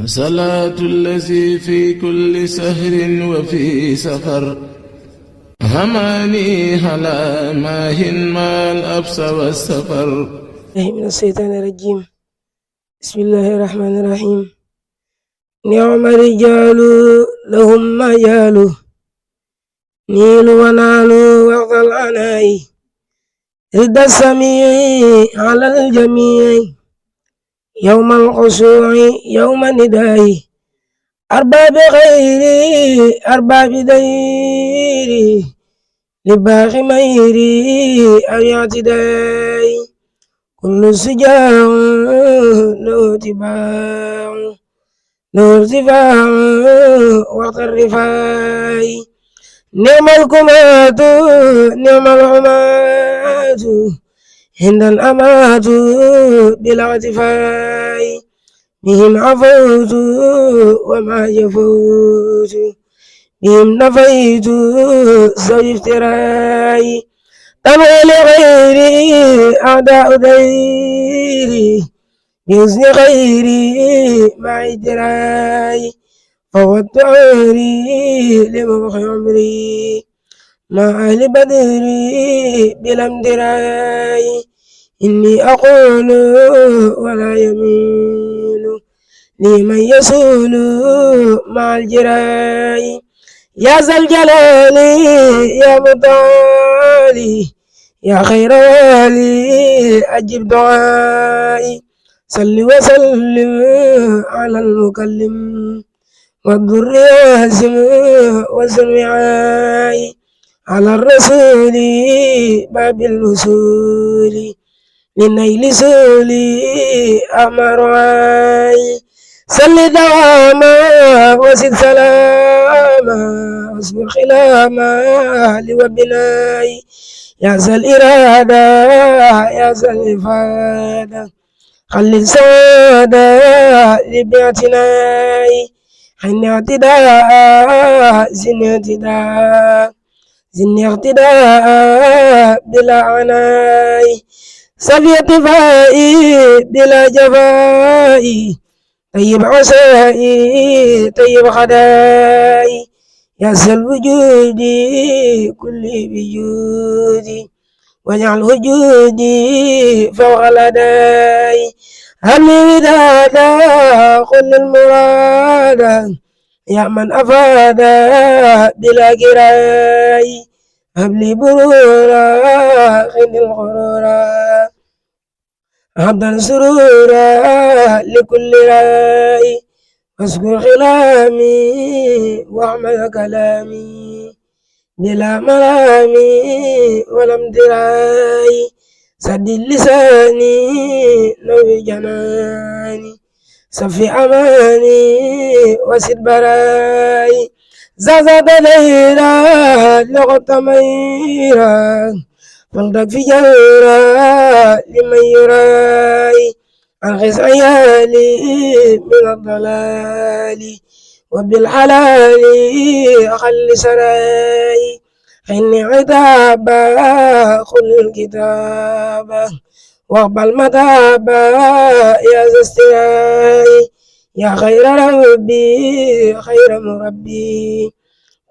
صلاة الذي في كل سهر وفي سفر هماني هلا ماهن ما الأبس والسفر من الشيطان الرجيم. بسم الله الرحمن الرحيم. نعم رجال لهم مجال نيل ونال وقت العناء رد السميع على الجميع يوم الخشوع يوم النداء أرباب غيري أرباب ديري لباخ ميري أو اعتداء كل سجاع له اتباع له ارتفاع وقت الرفاع نعم الكمات نعم الحمات عند الأمات بلا اعتفاء بهم عفوت وما جفوت بهم نفيت سوي افتراي تبع لغيري أعداء ديري بحسن خيري مع ادراي فوضت عمري لمبخ عمري مع أهل بدري بلا امتراي إني أقول ولا يميل لمن يسول مع الجراي يا ذا الجلال يا متعالي يا خير والي أجب دعائي صل وسلم على المكلم والضر ياسم وسمعاي على الرسول باب الوصول لنيل سولي أمرعاي صل دواما وزد سلاما واصبر خلاما لوبناي يا ذا الإرادة يا ذا الإفادة خلي السادة لبيعتناي حن اعتداء زن اعتداء زن اعتداء بلا عناي سبي اتفائي بلا جفائي طيب عسائي طيب خدائي يا ذا الوجود كل بجودي واجعل وجودي فوق الأداء هل ودادا كل المرادا يا من أفاد بلا جراي هب لي برورا خذ الغرورا عبدا سرورا لكل راي واذكر خلامي واحمد كلامي بلا ملامي ولا امتراي سد لساني نوي جناني صفي أماني وسد براي زازد ليلى لغت ميرا فلدك في جورا لمن يراي أنخس عيالي من الضلال وبالحلال أخل سراي حني عتابا خل الكتابا واقبل متابا يا ذا استراي يا خير ربي خير مربي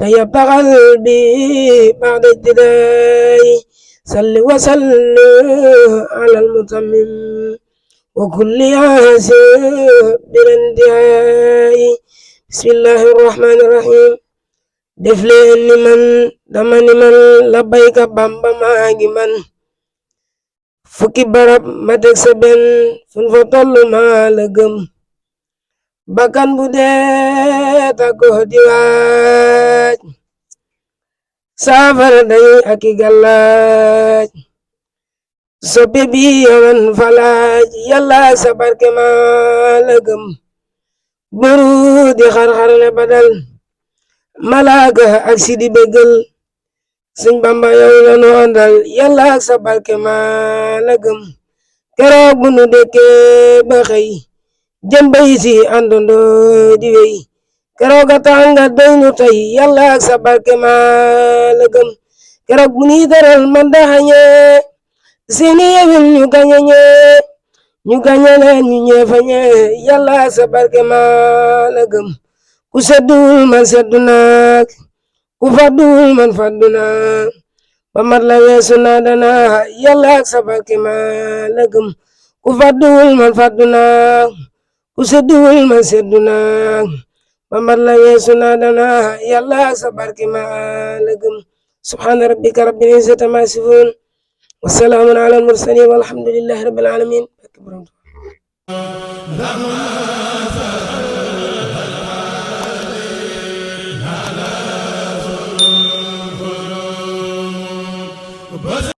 طيب قلبي بعد ابتداي صل وسلم على المتمم وكل ياسر بلا انتهاء بسم الله الرحمن الرحيم def leen ni man dama ni man labbayka Bamba maa ngi man fukki barab ma teg sa benn fun fa tollu maa la gëm bakkan bu dee tàggoo di waaj saafara day ak i gàllaaj soppe bi yowan falaaj yàlla sa barke maa la gëm buru di xar-xar le badal malaaka ak si di bégal sëñ Bamba yow la nu àndal yàlla ak sa barke maa la gëm keroog bu nu dekkee ba xëy jëm bay si àndandoo di wey keroog a tax nga doy nu tey yàlla ak sa barke maa la gëm keroog bu nuy teral man daxañe seeni yewin ñu gañañe ñu gañe leen ñu ñeefañe yàlla sa barke maa la gëm ku seddul man seddu naak ku faddul man faddu naa ba mat la weesu naa dana yàlla sa barke maa la gëm ku faddul man faddu naa ku seddul man seddu naa ba mat la weesu naa dana yàlla sa barke maa la gëm subhaana rabbika rabbil izzati ammaa yasifuun wa salaamun alal mursaliin walhamdulillahi rabbil aalamiin.